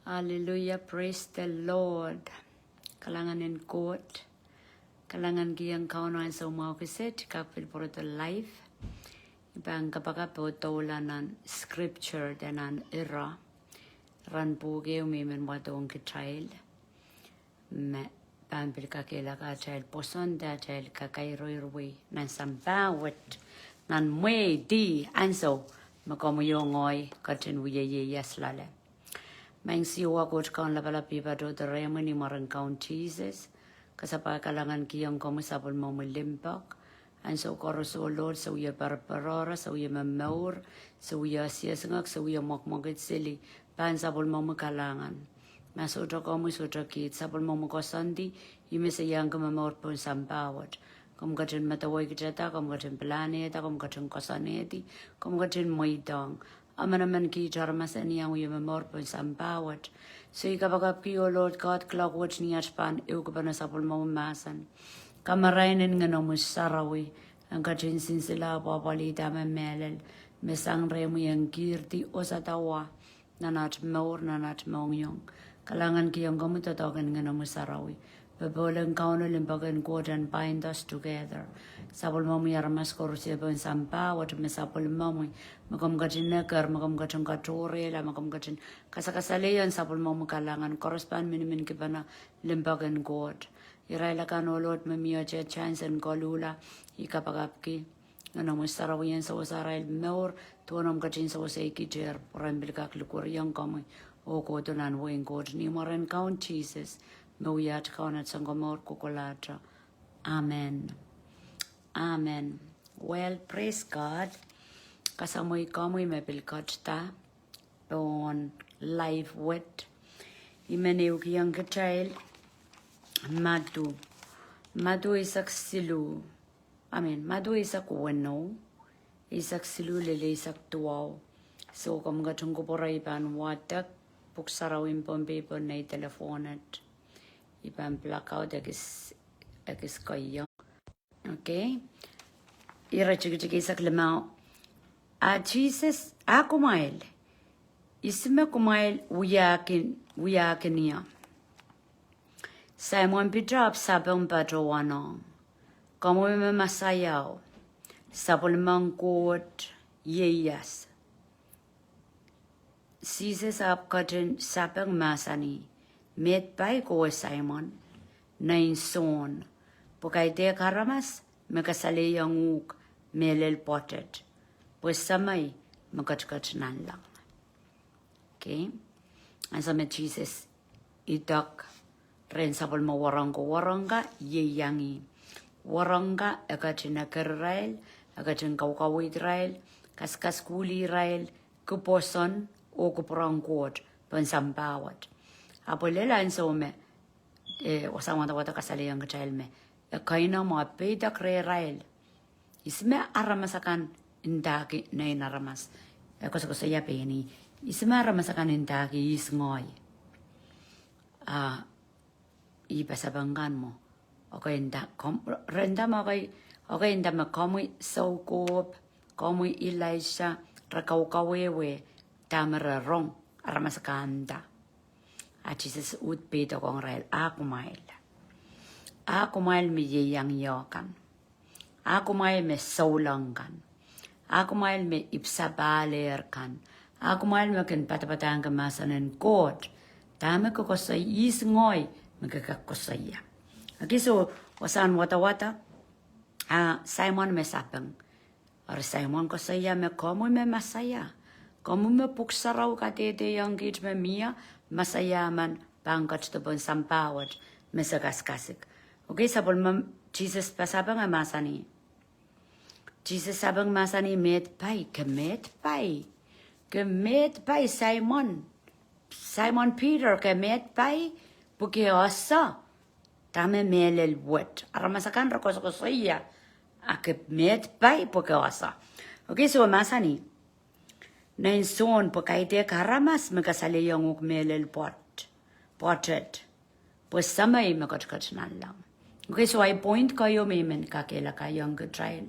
Hallelujah, praise the Lord. Kalangan in court. Kalangan giyang kaunan sa umakisit, kapil po ito life. Ibang kapag po taulanan scripture danan era. Ran po kayo umimin mo itong child. Pampil ka kila ka child poson da child ka kairoy-roy. Nan sambawat. Nan mwe di anso. Makamuyongoy katin wiye yaslale. Maing siwa coach kaun la pala pipa do the remini maran kaun Jesus. Kasapa kalangan kiyang komisapol mo limpak. And so koros o Lord, so we parparora, so we mamaur, so we siyasangak, so we mokmokit sili. Pan sapol mo kalangan. Masutra komu sutra kit, sapol mo kosandi, yumis a yang kamamor pun sampawat. Kom gatin mataway kitata, kom gatin planeta, kom gatin kosaneti, kom gatin moidong. Amanaman ki jarmas and yang we memor pun sampawat. So ikapagap ki o Lord God, clock watch ni atpan, iukapana sapol mo masan. Kamarainin nga no musarawi, ang gatin sinsila papalita memelel, mesang remo yang kirti o sa tawa, nanat maur nanat maungyong. Kalangan kiyang gamutatokan nga no musarawi. Babolang kauno limbagan God and bind us together. Sapol mo yarmas korusya pun sampawat, mesapol mo magam gatin nakar, magam gatin katorela, magam gatin kasakasalayan, sapol mo kalangan, correspond minimin kipana limbagan God. Iraila ka no Lord, mamiya chance and kolula, ikapagapki. Ano mo sarawiyan sa wasarail maur, tuwanam gatin sa wasay kijer, parambil ka klukuriyan kami, o kodonan wing God, ni maran count Jesus. Mawiyat kaunat sang gomor kukulatra. Amen. Amen. Well, praise God. Kasamoy kamoy mapilkot ta. On live with. Imeniw kiyang child. Madu. Madu isak silu. Madu isak wano. Isak silu lele isak tuwaw. So kung gatong kupuray pan watak. Puksarawin pong paper na telefonat. Ipan blackout agis kayo. Okay? Ira chiki sa klamao. Jesus, kumail. Isma kumail uyakin niya. Simon Peter sabang patrawanong. Kamu memasayaw. Sapol mangkot yeyas. Jesus katin sabang masani. Met by ko Simon, nain son, pukay de karamas, makasali yung uk, melel potted, pues samay, makatkat nan lang. Okay? And sa Jesus, idak, rin sapol mo waranga, yeyangi. Waranga, akatin Israel, akatin kawkaw Israel, kaskas kuli Israel, kuposon, o kuprangkot, pansampawat. Apolela en so me wasama wata kasali yang child me kaina mo peda kreirael isme aramasakan indaki na inaramas ko sa ya peni isme aramasakan indaki isngoy ipasabangan mo okay inda renda mo okay inda mo komu sokop komu Elisha rakaukawewe tamara rong aramasakan Jesus ut pito kong rail, akumail. Akumail me yeyang yokan. Akumail me saulangan. Akumail me ipsabaler kan. Akumail me ken patapatang kamasanan kot. Tama ko kosay isngoy, magkakakosaya. Okay, so, wasan wata-wata, Simon me sapang. Or Simon kosaya me komo me masaya. Komo me puksaraw katete yang git me mia, masayaman pangkat to pon sampawat mesagaskasik. Okay, sabol Jesus pasabang masani. Jesus sabang masani met pai Simon. Simon Peter kemet pai buki osa. Tame melel wet. Aramasakan rakosokosaya. Met pai buki osa. Okay, so masani. Nain son pagkaite karamas magkasali yung ukmelel potted. Pues samay magkatnan lang. Okay, so I point kayo mimen kakila kayong trial.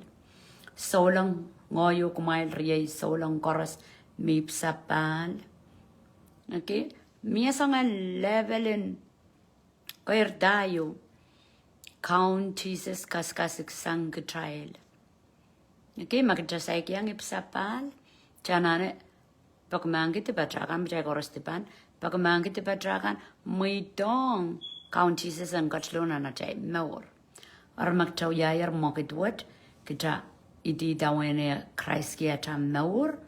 So lang ngoyo kumail riyay so lang koras mipsapal. Okay? Miasanga levelin koirdayo count Jesus kaskasik sang trial. Okay, magdasay kiyang ipsapal. Janane pagmangit batrakan bijay korostipan. Pagmangit batrakan may dong count Jesus ang katlona na jay more. Or magtaw yayar mokidwat kita iti dawene Christ kaya ta more.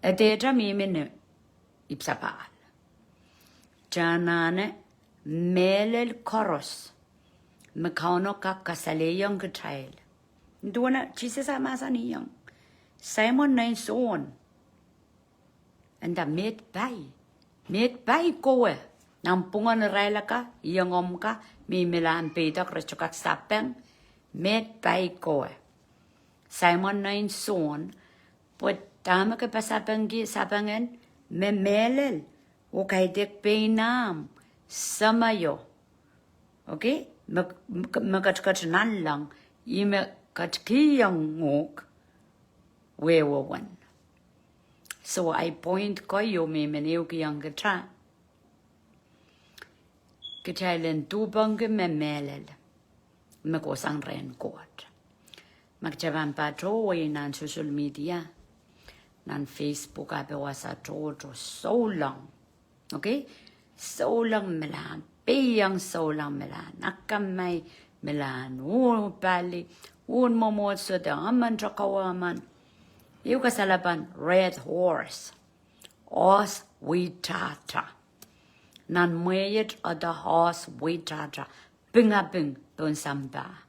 Ete ta mimin ipsapal. Janane melel koros. Makano ka kasaleyang trial. Duana Jesus amasa niyang Simon na son and the made by kowe nang pungan raila ka iyang ka mi milan peda krechokak sapeng made by kowe Simon na son put tama ka pasapeng gi sapangen memelel o kay dek penam samayo okay magkatkat nan lang ime katkiyang ngok wewawan. So I point koyo me meneu kiyang katra. Kitailen tubang memelel. Magosang ren kot. Magjaban patroy nan social media. Nan Facebook abe wasa to so long. Okay? So long melan. Piyang so long melan. Nakamay melan. Pali. Momot so the aman trakawaman. Yung kasalaban, red horse. Os witata. Nan mayet o the horse witata. Bing don samba.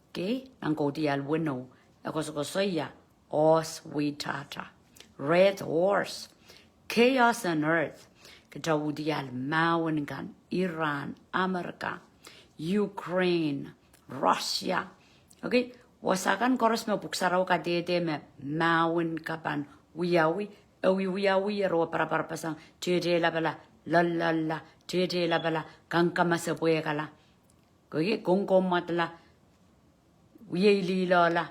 Okay? Nang kodial wino. Ako soya. Os witata. Red horse. Chaos on earth. Katawudial mawan Iran, America, Ukraine, Russia. Okay, wasakan koros me buksaraw ka dede me mawin kapan wiyawi ro para pasang jede la bala la jede la bala kangkama sa buye kala koye gongkom matla wiyeli la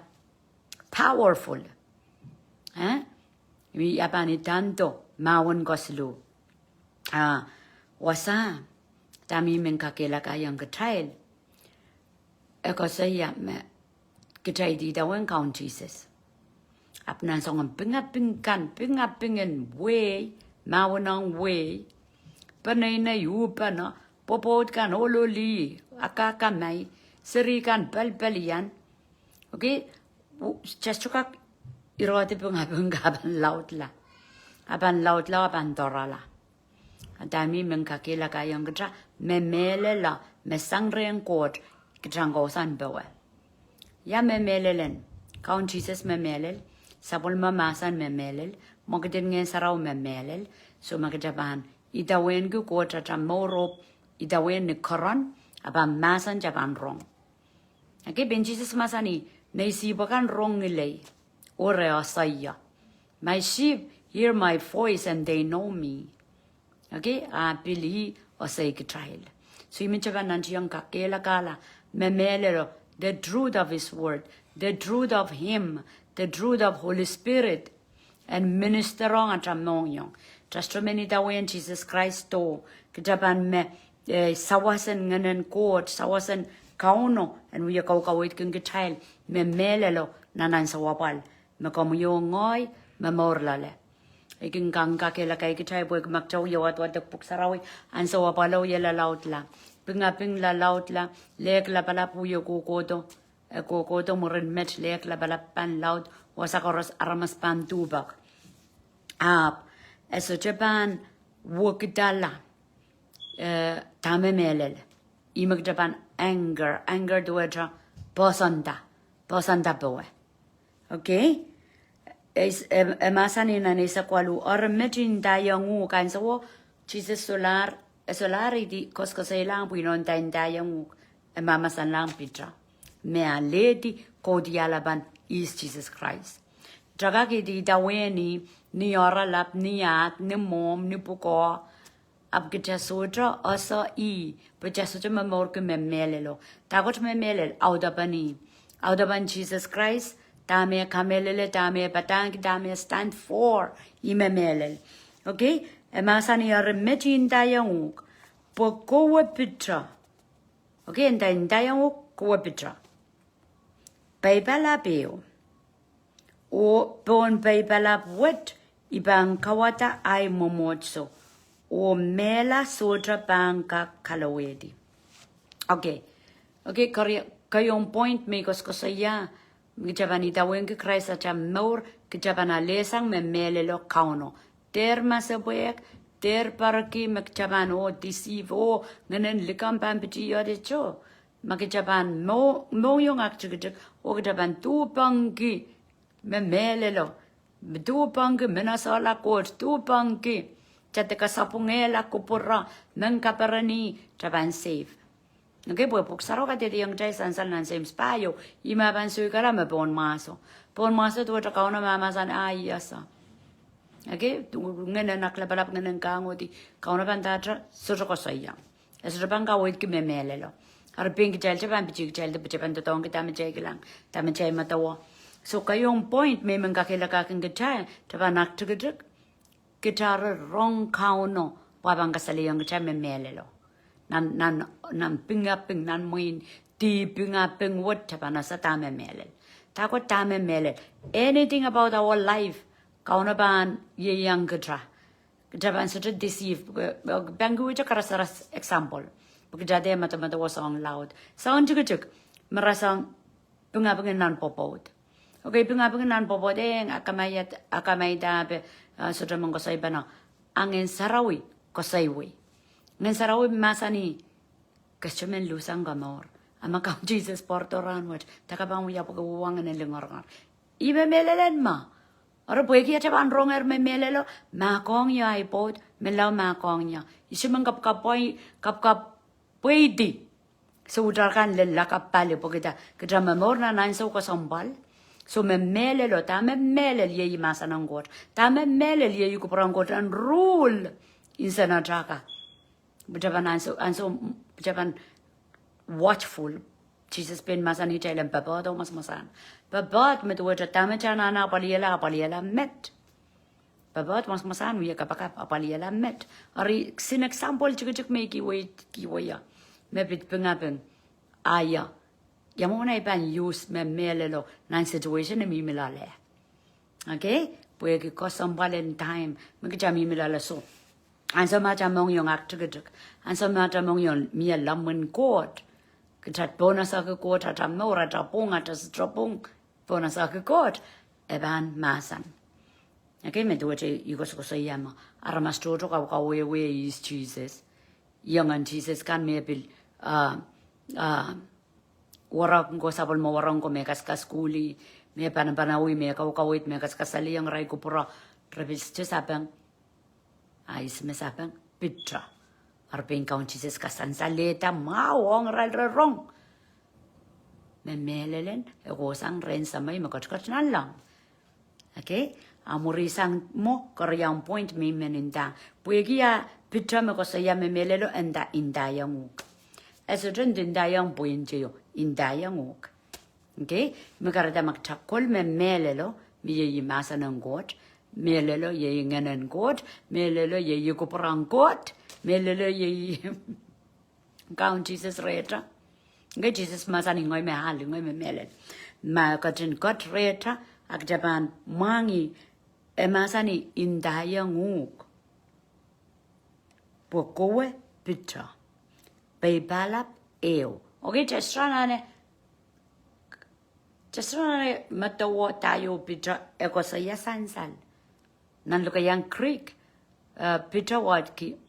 powerful wi apani tanto mawin goslu wasa tami men kakela kayang katrail eko saya me Kita di dawan count Jesus. Apnan songan pingapingen way, mawanang way. Panay na yupana, popot kan ololi, akakamay, sirikan palpalian. Okay? Chachukak iroti pingapingaban laut la. Aban laut la, aban torala. Adami mengkakila kayang kitra, memele la, mesangre ang kot, kitrangosan bawa. Ya memelelen, count Jesus memelel, sabol mamasan memelel, magdin ngayon saraw memelel, so magjaban, idawen ko ko tata morop, idawen ni koron, aban masan jaban rong. Okay, ben Jesus masani, naisibakan rong nilay, ore asaya. My sheep hear my voice and they know me. Okay, pili osay kitrail. So imichaban nanchiyang kakela kala, memelero, the truth of His Word, the truth of Him, the truth of Holy Spirit, and minister on at among just many dawayan Jesus Christ to kitaban me sawasan nganan court, sawasan kauno, and we are kawit kung kitail, me melelo nanan sa wapal, me komuyongoy, me morlale. Iking kang kakela kay kitay boy magchaw yawat wadak puksarawi, and sa wapalaw yala laut la. Pingaping la laut la, lek la pala puyo kukoto, kukoto murin met lek la pala pan laut, wasakoros aramas pan tubak. Eso Japan wukidala, tame melel, imag Japan anger duetra, posanda boe. Okay? Emasan ina nisa kwalu, or metin dayang kan sawo, Jesus solari di koskosay lang pinon tayong mamasan lang pitra. Mea lady kodialaban is Jesus Christ. Dragaki di daweni ni oralap ni at ni mom ni puko ab gitasutra oso pajasutra mamor ke memelelo. Tagot memelel audaban Jesus Christ. Dame kamelele, dame batang, dame stand for imemelel. Okay? Emasani aremeti indayanguk. Pokowe pitra. Okay, indayanguk kowe pitra. Baibala beo. O bon baibala wet ibang kawata ay momotso. O mela sotra bangka kalawedi. Okay. Okay, kayong point may koskosaya. Gijaban itawin ki Christ at maur gijaban alesang me melelo kauno. Der masabuek, der paraki magjaban o deceive o nganen likam pampiti yode cho. Magijaban mo yung akchigijik o gijaban tu pangi me melelo. Tu pangi minasala court, tu pangi. Chateka sapungela kupura nang kaparani jaban save. Okay, pues puksaro ka titi yung chay sansal nan same spayo. Ima bansuy ka rama bon maso. Bon maso tuwa ka na mamasan ayasa. Okay, ngana naklabalap ngana kango ti kauna pantatra suso ko saya. Eso bang ka wait ki memelelo. Ar pink chel chapan pichik chel de pichapan to tong kita machay lang. Tama chay matawa. So kayong point may mangkakila kaking gachay. Chapan naktigidik. Gitara wrong kauno. Wabang kasali yung gachay memelelo. Nan ping nan moin di ping what tapana sa tame melel. Tako tame melel. Anything about our life, kaunaban ye yang gatra. Japan such a deceive. Bangu which a karasaras example. Bukjade matamata was on loud. Sound chuk marasang ping nan popot. Okay, ping nan popot akamay dabe sutra mongosay bana. Angin sarawi kosaywi. Ngan sarawi masani kachamen lusang gamor. Ama kam Jesus portoran wat takabang ya pagawang ng lingarngar. Ibe melelen ma. Ora pueki ya chaban ronger me melelo makong ya ipot melaw makong ya. Isimang kapkapoy pwede. So udarkan lella kapale pagita kita memor na nan so kasambal. So me melelo ta me melel ye masanang got. Ta me melel ye kuprang got and rule insana jaka. Japan Japan watchful. Jesus ben masani chailan babad o mas masan. Babad met word tamachana na paliela met. Babad mas masan wiya kapaka paliela met. Ari sin example chuk me ki waya. Me bit pengapeng aya. Yamona iban use me melelo nan situation mi milale. Okay? Puya ki kosambal in time. Magjami milala so. And so much among young activities, and so much among young mere lamwen court. Kat bonus a court at a more at a pong at a stropong, bonus a court, eban masan. Okay, me do it, you go so yama. Aramastro took away is Jesus. Young and Jesus can maybe warang go sabal mo warang ko mekas kaskuli, me panapanawi me kawit mekas kasali ang ray kupura, travis sapang. Ais mesapang pitra. Arping kaun Jesus kasan saleta mawong rong. Memelelen egosang ren samay makachkach nan lang. Okay? Amurisang mo karyang point may meninda. Puegia pitra me kosaya memelelo enda indayanguk. Eso dun indayang point yo indayanguk. Okay? Makarada magchakol memelelo miye yimasa ng God. Melelo ye nganan God, melelo ye yukuparang God, melelo ye count Jesus reta. Nga Jesus masani ngoy me hali ngoy me melel. Ma katin God reta ak Japan mangi masani indaya nguk. Pokowe pitra. Baybalap eo. Okay, just matawo tayo pitra eko sa yasansal. Nanlukayang creek, Peter Watki,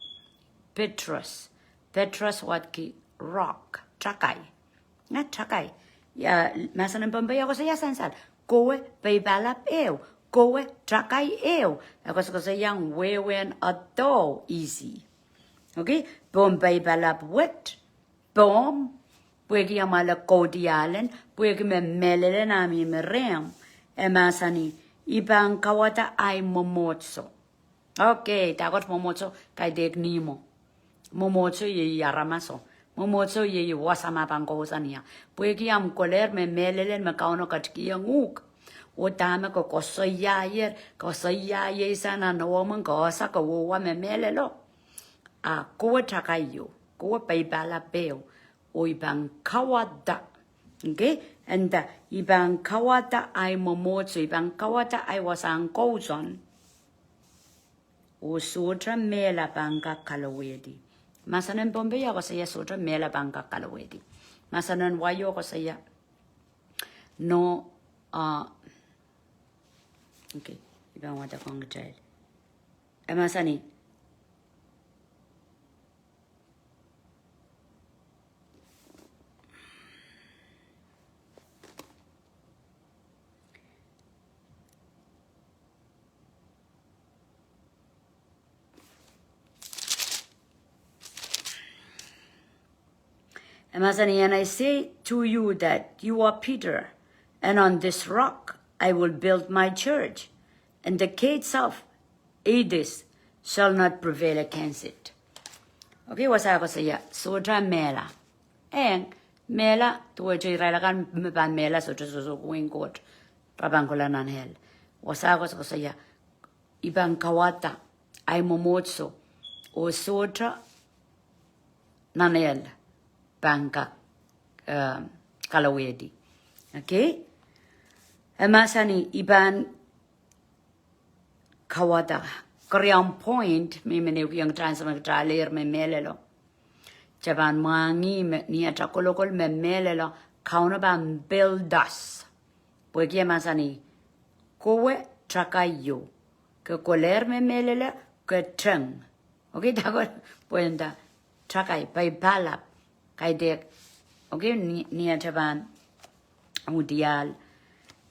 Petrus Watki, rock, Chakai. Not Chakai. Ya, masan pambaya ko sa yasansal. Kowe, baybalap eo. Kowe, Chakai eo. Ako sa yang wewen ato easy. Okay? Bom baybalap wet. Bom. Puwegi amala kodialen. Puwegi me melele nami me rem. Masani. Ibang kawata ay momotso. Okay, takot momotso kay dek nimo. Momotso ye yaramaso. Momotso ye wasama pangkosa niya. Puwegi am koler me melelen me kauno katki ang uk. o dame ko soya ye sana no man ko sa ko wa me mele lo a ko takayo ko pa ibala peo o ibang kawada okay and ibang kawada ay momotso ibang kawada ay wasang kozon o sotra mela bangka kalawedi masanan bombe ya ko saya sotra mela bangka kalawedi masanan wayo ko saya no okay ibang wata kong child masani and I say to you that you are Peter, and on this rock I will build my church, and the gates of Hades shall not prevail against it. Okay, what's I say? Soja mela, and mela to a jiragan mela so to wing court, Rabangolan hell. What's I say? Ibang kawata, I momotso, o soja nanel. Bangka kalawedi. Okay? Masani iban kawada. Korean point me yung transfer traler me melelo. Japan mangi ni atrakolokol me melelo kauna ban buildas. Porque masani kowe trakayo. Que koler me melelo que treng. Okay, dago puenda trakai by palap. Kaidek, okay, ni Japan, udial,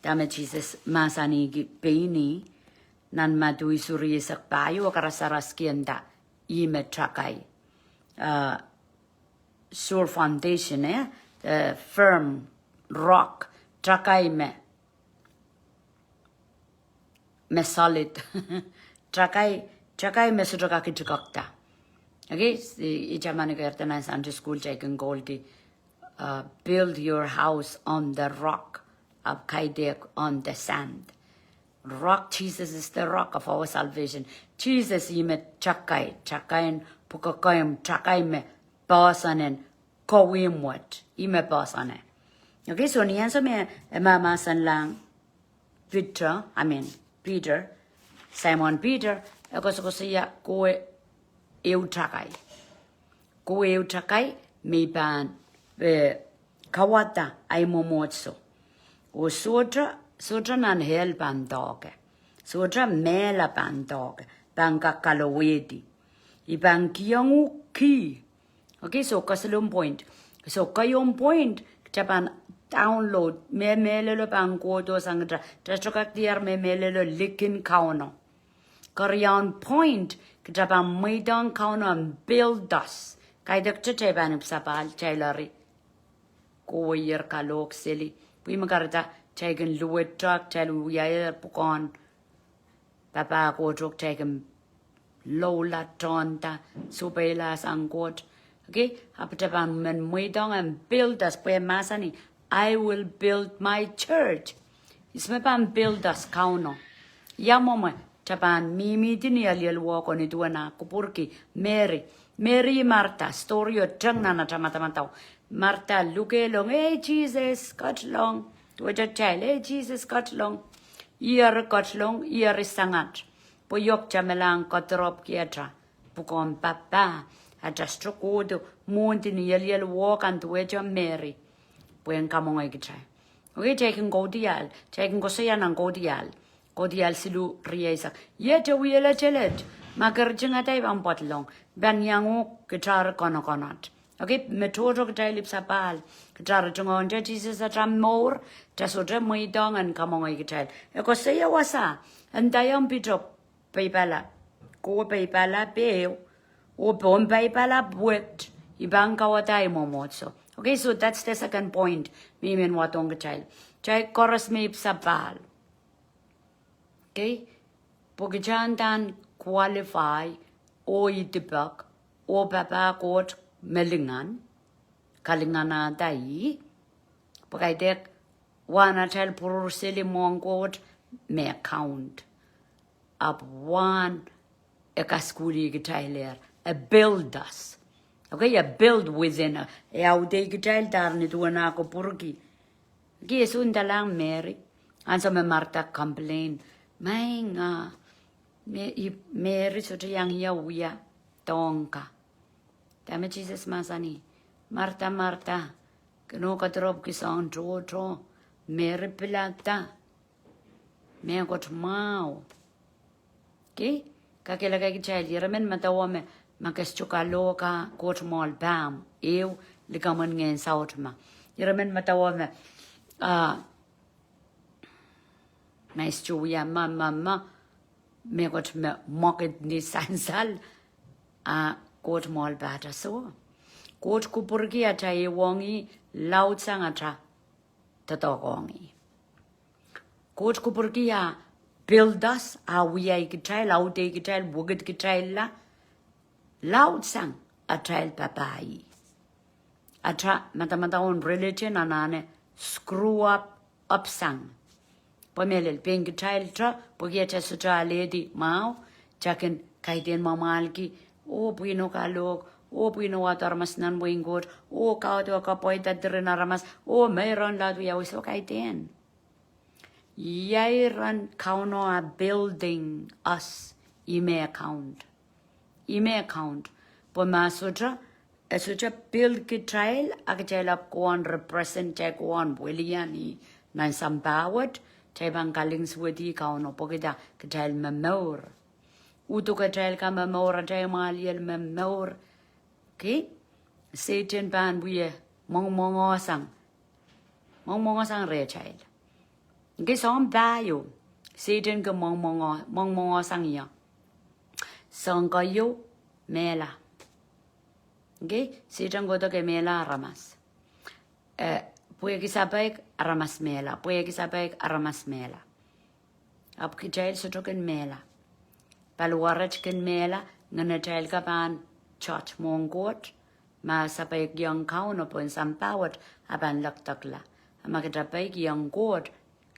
dame Jesus masani peini, nan madui suri sak payo karasaraskienda, ime trakai, sure foundation, firm rock, trakai me solid, trakai me sudrakaki tukakta. Okay, the Ijamani Gertana Sunday School Jagan Goldie build your house on the rock of Kaidek on the sand. Rock, Jesus is the rock of our salvation. Jesus ime chakai pukakoyam chakai me basanen kowimwat ime basane. Okay, so niyan so me mamasan lang Peter, Simon Peter, ako siya koe Eutakai. Ko eutakai me ban kawata ay momotso. O sotra nan hel ban doge. Sotra mela ban doge. Bangka kalawedi. Ibang kiyangu ki. Okay, so kasalong point. So kayong point, Japan download me melelo bang kodo sangra. Trachokak diar me melelo likin kauno. Korean point, Japan maidang kauno and build us. Kaidak chaban sapal chailari. Ko yer kalok silly. We magarta chagan luet truck tell we are pukon. Papa ko truk chagan lola tonta supela sangot. Okay, Japan men maidang and build us pe masani. I will build my church. Ismepan build us kauno. Yamoma. Japan mimi dini aliel walk on it wana kupurki Mary Martha story o jang na tau Martha luke long hey Jesus got long to a child hey Jesus got long ear got long ear sangat poyok jamelang kotrop kietra pukon papa adjust kodo montini aliel walk and to a Mary puen kamong ay okay taking godial taking gosayan ang godial Kodial silu riesa. Yeta wiela chelet. Magar jingatay bang potlong. Banyango guitar konokonot. Okay, metodo katay lip sapal. Guitar jungon ja Jesus at ram more. Jasodra muidong and kamong gital. Eko saya wasa. And dayong pitop paypala. Ko paypala peo. O bon paypala buet. Ibang kawatay momotso. Okay, so that's the second point. Mimin watong gital. Chay koras me sapal. Okay, Pogajandan qualify o itibak o papa court melingan kalingana dai. Pagaidek wana tel purur sili mongot me account up one ekaskuli gitailer a build us. Okay, a build within a aude gitail darni tuana ko purki. Gisundalang Mary. And so Martha complain. Mainga Mary sort of young yawia tonka. Dame Jesus Masani. Martha Martha. Kano katrop kisong draw. Mary pilata. Me got mau. Okay? Kakilagay child, Yeramen matawame, Makaschuka court mall bam, ew, ligaman ngayon sautma. Yeramen matawame, Maestuya mama, me got me mocket ni sansal, court mall bata so. Court kupurgi ata e wongi, loud sangata, tatogongi. Court kupurgi build us, we a child, out a child, wogged child, loud sang, a child papai. A matamata on religion and screw up sang. Pomelel pink child tra, pogeta sutra lady, mao, jacken, kaiten mamalki, puino kalog, puino watermas nan wing good, kauto kapoit at drenaramas, meron lad we always look kaiten. Yairan kauno a building us ime account. Ime account. Poma sutra, a sutra build kitrail, a kitrail up one represent check one Williani, nan some bawat, tabang kalings witty kauno pogida kitrail memor. Utu kitrail ka memor, a taimaliel memor. Okay? Satan ban we mong sang. Mong sang re child. Cái xóm bayo, Satan cái mong sang ya. Sang có yo mela. Okay, Satan có cái mela ramas. Puede que sabe ramas mela, puede que sabe ramas mela. Ab que jail so token mela. Paluarach ken mela, ngana jail ka ban church mongot, ma sabe yang kau no pun sampawat aban laktakla. Ama que sabe yang god.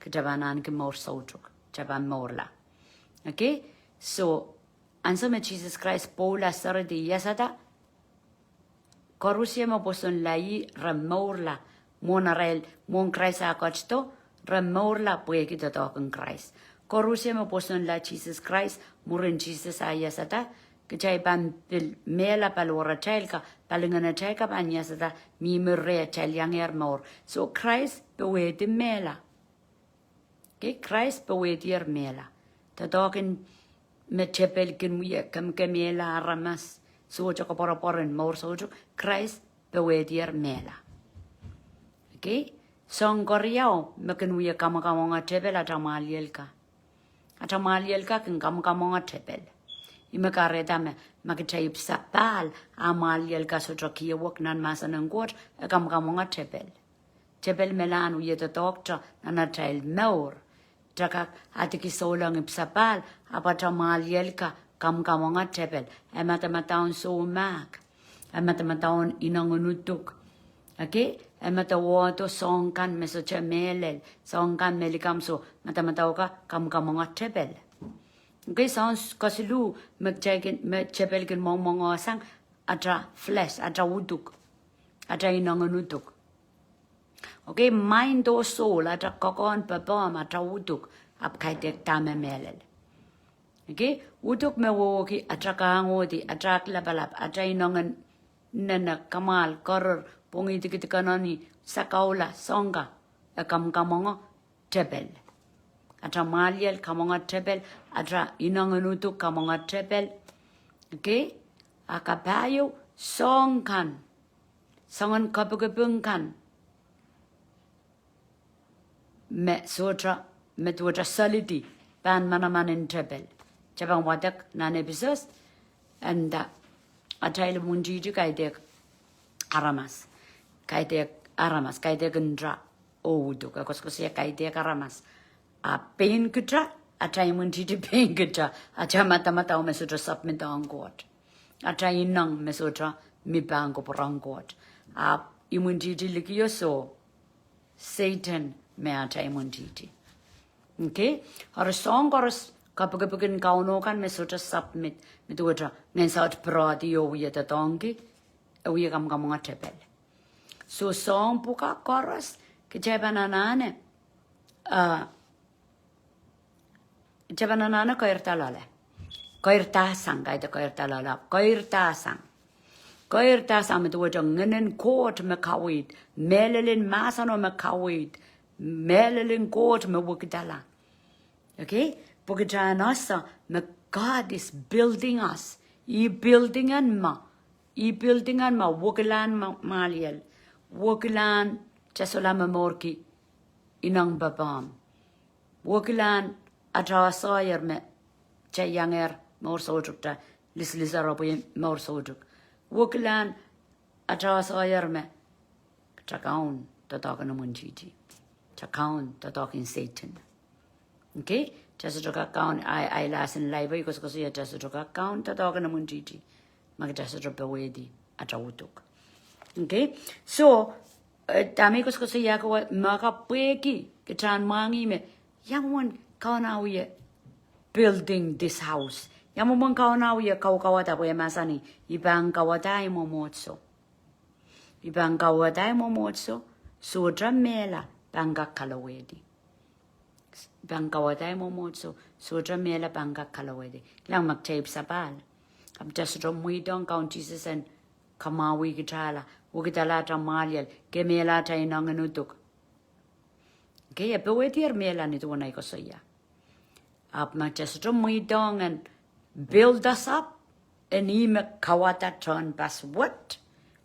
Jabanan ke more sojuk, Jaban morla. Okay? So, answer me Jesus Christ, Paula Saradi Yasada. Corusia mo poson lai remorla, monarel, mon Christ a cochto, remorla pueki to talk in Christ. Corusia mo poson la Jesus Christ, murin Jesus a Yasada, Kajaban bil mela palora chelka, palingana chelka ban Yasada, mi murre chel younger more. So Christ beway the mela. Okay, Christ bewedier mela. Tatokin me chepel kin muye kam mela ramas. So choko poroporen more sojo. Christ bewedier mela. Okay, song goriao me kin muye kamakamanga chepel atamalielka. Atamalielka kin kamakamanga chepel. Imekareta me makitayip sapal amalielka sojo kiewok nan masanangot kamakamanga chepel. Chepel melan uye the doctor nana child more. Jakak atiki solang ipsapal apata malielka kamkamonga tepel ematamatawan so mak ematamatawan inangunutuk okay ematawato songkan mesocha melel songkan melikamso matamatawka kamkamonga tepel okay sounds kasilu mekjagen mechepel kin mongmonga sang atra flesh atra uduk atra inangunutuk. Okay, mind or soul at a kokon papam at a uduk up kaitek tame melel. Okay, uduk me woki atrakangodi atrak labalap atrainongan nana kamal koror pongi tikitikanani sakaula songa a kamkamonga tebel. Atra maliel kamonga tebel atra inonganutu kamonga tebel. Okay, akapayo songkan songan kapugabunkan. Me sotra me tuota saliti pan manaman in trebel. Chabang wadak nan episos and atail munjiju kaidek aramas. Kaidek aramas, kaidek ndra odu kakoskosia kaidek aramas. A pain kutra, atay munjiju pain kutra, achamata mata o mesotra submit on god. Atay nang mesotra mi bango porang god. A imunjiju likioso. Satan mea chai munjiti. Okay? Har song koros kapagapagin kauno kan me sota submit mit utra ngen saut pradi yo wiya tatongi wiya kam mga tepel. So song puka koros kejabananane jabananane koirtalale. Koirtasang kaita koirtalala. Koirtasang. Koirtasang mit utra ngenen court me kawid. Melelin masano me kawid. Melelin court me wukidala. Okay? Pagkajanasa, God is building us. I-buildingan ma. I-buildingan ma. Wakilan maliel. Wakilan chasolama morki. Inang babam. Wakilan atrawasoyer me. Chayanger morsoduk ta. Lislisaropo morsoduk. Wakilan atrawasoyer me. Chakaun tatakan namunjiji. Chakaun tatakin Satan. Okay? Just to account, I last in library because you just to account that organ munjiji. Mag just to bewedi at a wutuk. Okay? So, Damikos Kosayako, Maka Peki, Kitan Mangi me, young one Kaunawi building this house. Yamuman Kaunawi Kaukawata we Masani, Ibang Kawatai Momotso. Ibang Kawatai Momotso, Sudra Mela, Banga Kalawedi. Bankawaday mo so sudra mela banga kalawede lang magtape sa bal ab just muidong count Jesus and kamawi gitala ugitala ta malial ke mela ta inanganutuk ke bewetier mela ni tuanay ko saya ab mag just muidong and build us up and ime kawata turn pas what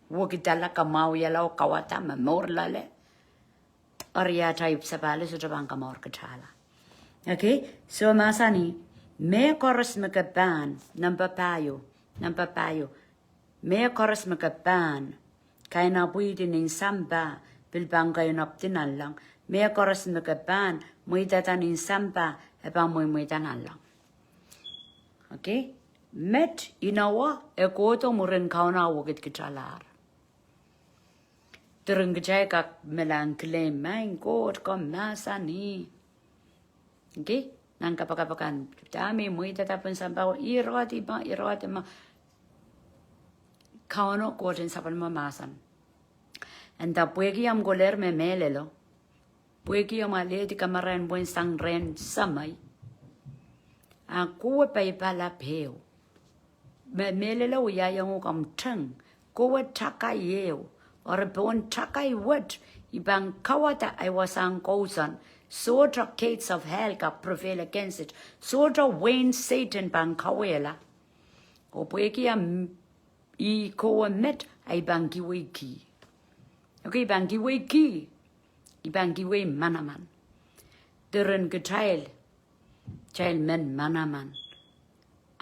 ugitala kamawi yalaw kawata mamorlale Arya type sa bal sudra bangka mor gitala. Okay, so masani, me koros magaban, number payo, me koros magaban, kaya na pwede ning samba, bilbang kayo naptinan lang, me koros magaban, muy datan ning samba, ebang muy tanan lang. Okay, met inawa, ekoto mo rin kauna wagit kitsalar. Turang kajay kak melang claim, my God, kom masani. Okay? Nang kapakapakan. Dami mo itatapon sa bawa. Iroti ma. Kauno ko rin sa panmamasan. And da puegi am goler me melelo. Puegi am aleti kamaran buen sang ren samay. Ako pa ipala peo. Me melelo yayang ukam teng. Kowe taka yeo. Or bon taka iwet. Ibang kawata ay wasang kausan. Sort of gates of hell ka prevail against it. Sort of Wayne Satan bang kawela. O pueki am I ko met ay bangi wiki. Okay, bangi wiki. I bangi we manaman. Duren getrail. Child men manaman.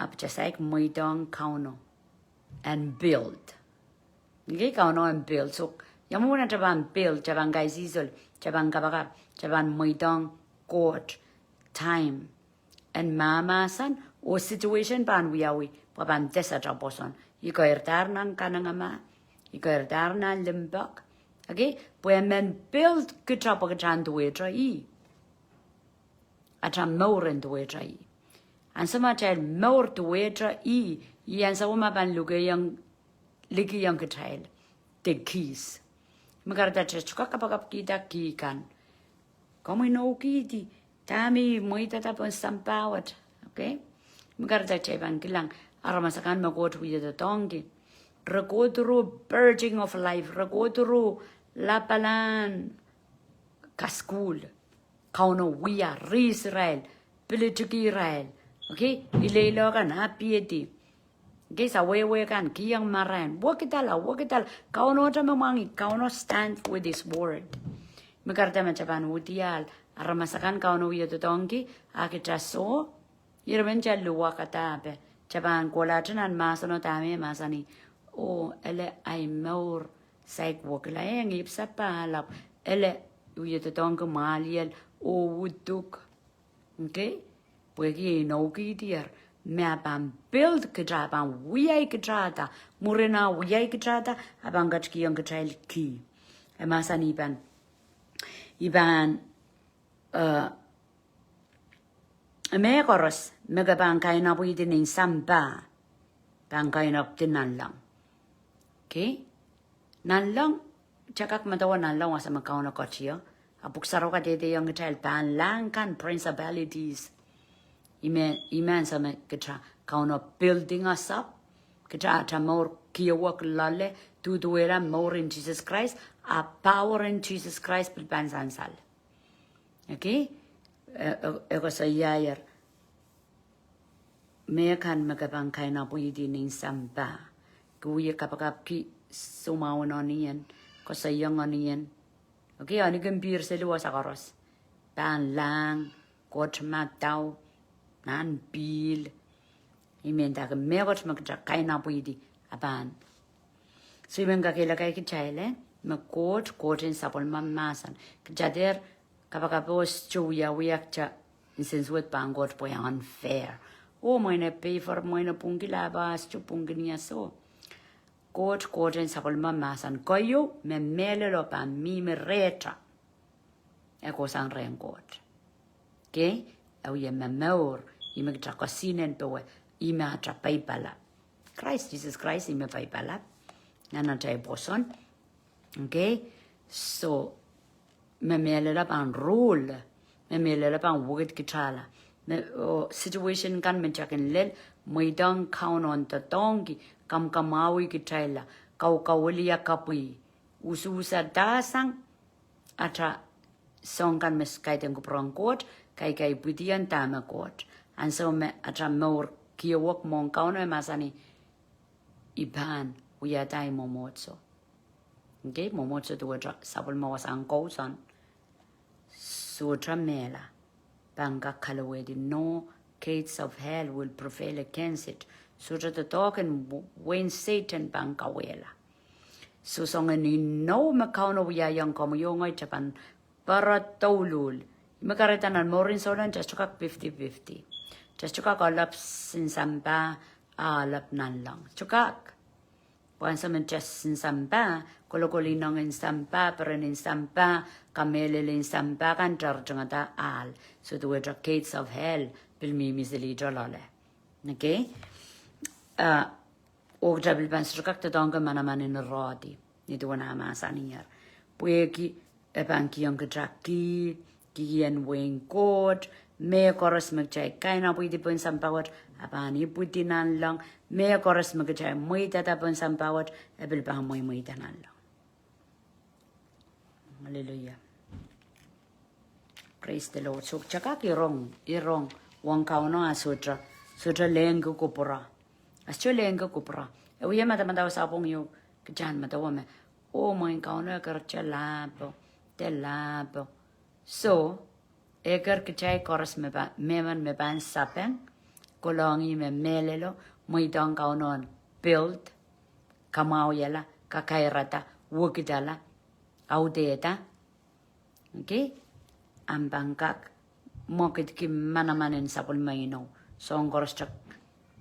Up just like moidong kauno. And build. Okay, kauno and build. So, yamuna jaban build, jaban guys isol, jaban kabaka. Jaban moidong court time and mama san o situation pan wiawi papan desa jaboson iko erdarnan kanangama iko erdarnan limbak okay pues men build kutrapo kachan duetra I acham moren duetra I and sama child more duetra I yan sa uma pan lugayang ligayang kachil the keys magarda chuka kapagap kita kikan Como no kiti, tami moita tapon sampawat, okay? Magarda chayban kilang aramasakan magot with the tongi. Ragoduru purging of life, ragoduru lapalan kaskul. Kauno wiya Israel, pilituki Israel, okay? Ileilogan happy. Okay, sa way kan kiyang maran. Wakitala. Kauno tamamangi, kauno stand with this word. Magarda machapan utial aramasakan kauno wiyo tongi akitaso irbenja luwa katape chapan kolatanan masono tame masani o ele ay maur saik wokla yang ipsa palap ele wiyo tongi maliel o uduk okay puegi no kitier me apan build kejapan wiyai kejata murena wiyai kejata abang gatki yang kejail ki masani ban Iban me koros mega bangkai na pwede ning samba bangkai na tinan lang okay nan lang chakak matawa nan lang wasa makau na kochiyo apuk saro ka dede yung child ban lang kan principalities iman sa me kita kau na building us up kita ata more kiawak lale tuduera more in Jesus Christ a power in Jesus Christ pilpan sansal okay eko sa yayar me kan magabangkai na pwede ning samba kuya kapag pi sumawan oniyan ko sa iyong oniyan okay ani gambir sa luwa sa karos pan lang kot mataw nan bil imenta ka me kot magkakay na pwede aban so yung kakilagay kichayle magkot kotin sapol mamasan kajader kapag apos chuya wiyak cha insensuet pangot po yung unfair oh moine pay for moine pungilabas chu punginia so kotin sapol mamasan koyo me melelo pa mi me reta eko sang renkot okay au ye memor imagtra kosinen pewe imatra paipala Christ Jesus Christ ime paipala nana tay boson okay so me melela pan rule me melela pan word kitala situation kan menchaken lel moidang count on the dongi kam kamawi kitala kau kaulia kapui ususa dasang atra song kan mes kaiten ko prangkot kai budian tama kot and so me atra more kiwok mon kauna masani iban uya dai momotso okay momotso to atra sabul mawas ang son sutra mela banga kalawedi no gates of hell will prevail against it sutra the token when Satan banga wela so songa ni no makauna uya yang komo yongay japan para tolul makaritanan morin solan just chukak 50-50 just chukak alap sinsamba alap nan lang chukak bukan sama just sinsamba kolokoli nang insamba peran insamba kamelele insamba kan jarjangata al so the word gates of hell bil mimi zeli jalale okay og jabil ban chukak ta danga manaman in rodi ni duana masaniyar pueki ebanki yang kedraki kian wing god me koros magchay kaina pwede pun sampawat apani putinan lang me koros magchay muy tata pun sampawat ebil pa muy tanan lang hallelujah praise the Lord so chakak irong wang kauno sutra lengo kupura ascho lengo kupura ewiya mata sapong yo kejan mata wame oh my kauno kerja lapo labo so egar kichay koros meman me ban sapen kolongi me melelo moidang kaunon build kamau yala kakairata wukidala audeta okay ambangkak mokit ki manamanen sapul maino so koros chak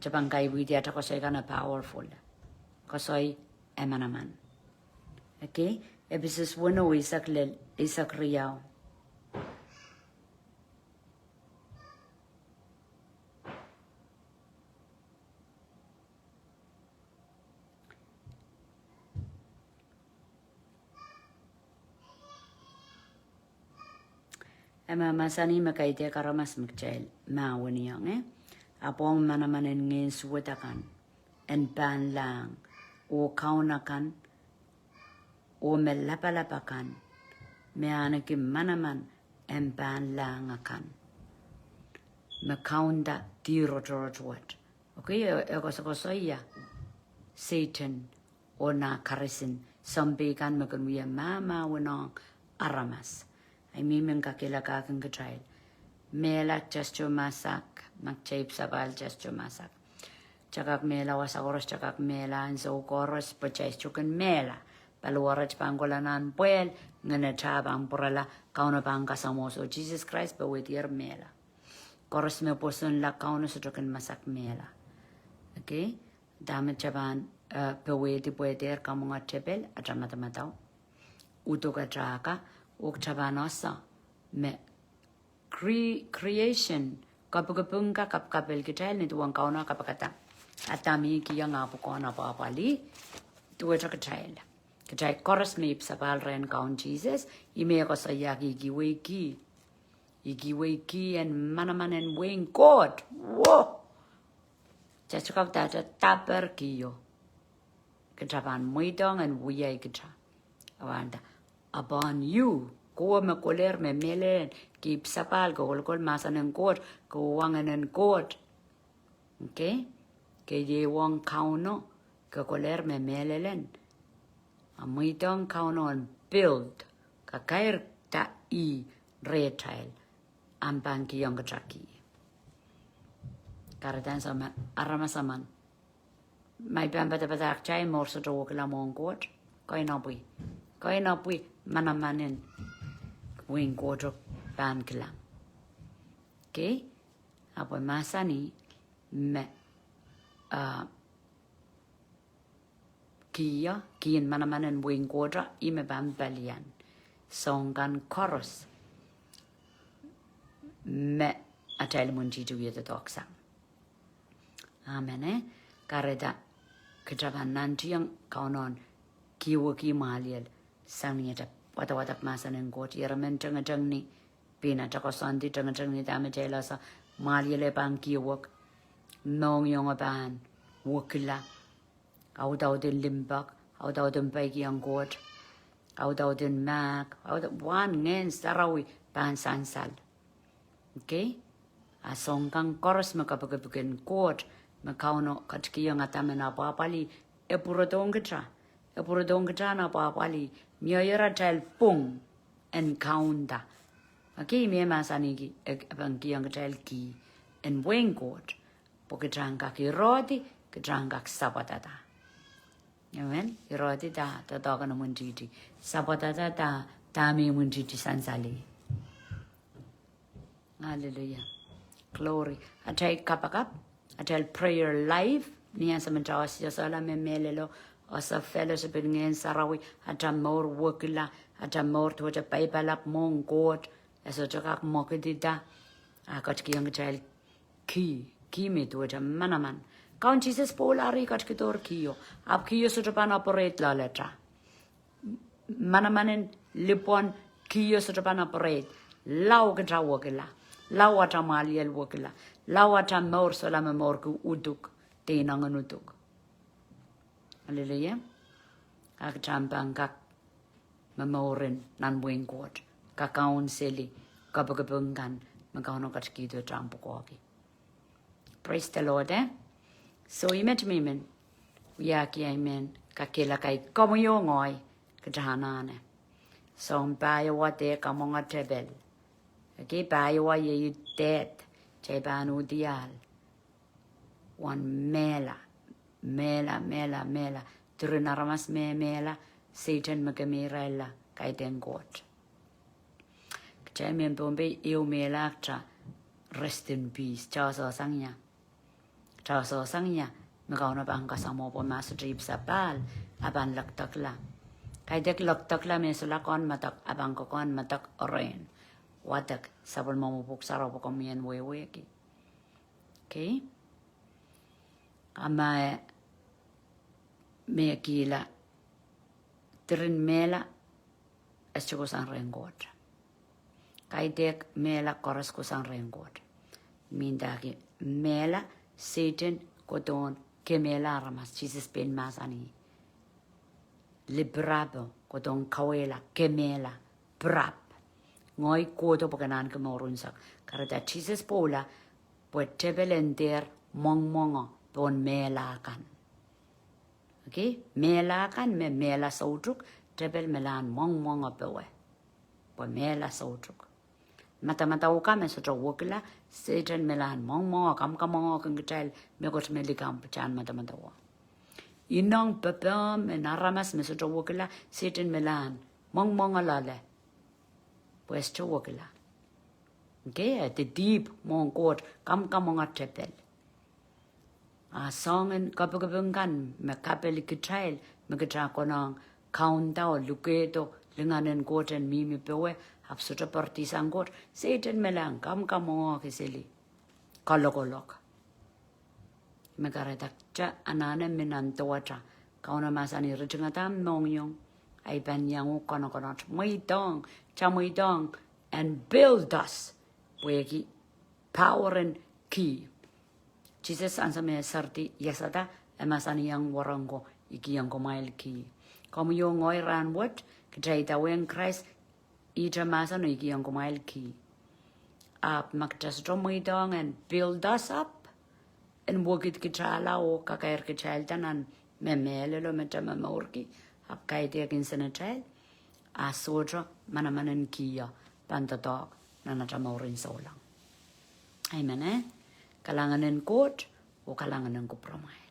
jabangkai widia ta kosay kana powerful kosoy emanaman okay ebisus bueno isak riyaw Ema masani makaite karamas mkchail mawani yang apong manamanen ngin suwatakan en ban lang o kaunakan o melapalapakan me anaki manaman en ban lang akan me kaunda tiro jorot okay ekosokosoya Satan o na karisin sambikan makanwiya mama wanong aramas ay mimeng kakilakakan katrail mela just masak magchaip sabal just masak chakak mela wasakoros chakak mela and so koros pachais chukan mela paluwarach pangolanan puel ngana chabang porala kauna pang kasamoso Jesus Christ bawetier mela koros me poson la kauna sutukan masak mela okay dame chaban baweti pueter kamunga tebel atramatamaw uto ka traka uk chabanosa me creation kapagapungka kapkapel kitel ni tuang kauna kapakata atami ki yang apu kona papali tuwe chakatel kitai koras me sapal ren kaun Jesus ime ko sa yaki giweki and manaman and wing God wo chachakak ta taper kiyo kitapan muidong and wiyay kita awanda upon you ko me koler me melen keep sapal ko kol masan en God ko wangan en God okay ke ye wang kauno ko koler me melelen amuidong kauno and build ka kair ta I retail ambang ki yang kachaki karatan sama arama saman mai pamba ta patak chai morso to kala mongkot koi na pui manamanen wing kojo pan klang okay apo masani me kiin manamanen wing kojo ime ban balian songan chorus me atel munji tu yete doksa amen kareda kejaban nantiang kaunon kiwo ki maliel sangyeta wata masanen got yeramen tanga ni pina tako sandi tanga ni dame jela sa maliele bang kiwok nong yong ban wokila au den limbak au den bagi ang got au den mak au wan ngen sarawi ban sansal okay asong kang koros makapagabuken got makauno katkiyo ngatame na papali epuro dongkitra na papali mioyera tel pung encounter okay me masanigi abangkiyang tel ki en wengkot pokitranka ki rodi kitranka sabatata amen rodi ta kana munjiti sabatata ta me munjiti sansali hallelujah glory atai kapakap atel prayer live niya sa mentrawas ya sala memelelo asa fellowship ngin sarawi atamor wokila atamor to ta paipalap mong god eso chakak mokidita akat kiyang child ki me to ta manaman kaun Jesus polari kat kitor kiyo ab kiyo so pan operate la letra manamanen lipon kiyo so pan operate law kata wokila law ata maliel wokila law ata mor sola memor ku uduk tinangan uduk hallelujah agtampang kak memorin nan wingkot kakaun seli kapagabungan magkano katkido trampo koki praise the Lord so imet mimen yaki amen kakela kai komoyo ngoy katahanane so bayo wate kamonga tebel okay bayo wa ye dead chebanu dial one mela Trinaramas mela Satan magamirella kaiten got Kchamien bombe eu mela tra rest in peace chaso sangnya magauna bangka samo po masudrib sapal aban laktakla kaidek laktakla mesulakon matak abang kokon matak oren wadak sabon mamupuk saro po komien weweki okay ama me kila trin mela esko san rengot kaidek mela koras ko san rengot mindaki mela Satan kodon kemela ramas Jesus ben masani librado kodon kawela kemela brap ngoi kodo paganan kemorunsak karada Jesus pola buat tebelender mongmongo bon melakan okay melakan me mela sautruk tebel melan mongmongo bewe bon mela sautruk mata uka me soto wokla Satan melan mongmongo kam kengetel megot melikam pechan mata wa inong pepem naramas me soto wokla Satan melan mongmongo lale pues to wokla okay at the deep mongkot kam tebel songen kapagabungan makapel kitrail magatra konang countdown luketo linganen goten mimi pewe Hapsuta porti sangkor. Satan melang kam kamongo kisili. Kalok. Megaratak cha anane minantuacha. Kauna masani rijingatam nongyong. Ay banyang konokonot. Chamuidong. And build us. Wegi power and key. Jesus answer me sarti yesada. Emasani yang warango. Iki yang komail key. Kamu yung ngoy ran what? Kajay taweng Christ. Ija masano iki yang komail key. Up magtastromuidong and build us up. And wogit kichala o kakair kichaltanan. Memelelo metamamorki. Ap kaiti akin sanachal. Asodra manamanan kia. Pantadog. Nanatamorin solang. Amen Kalanganin kot o kalanganin ko promay.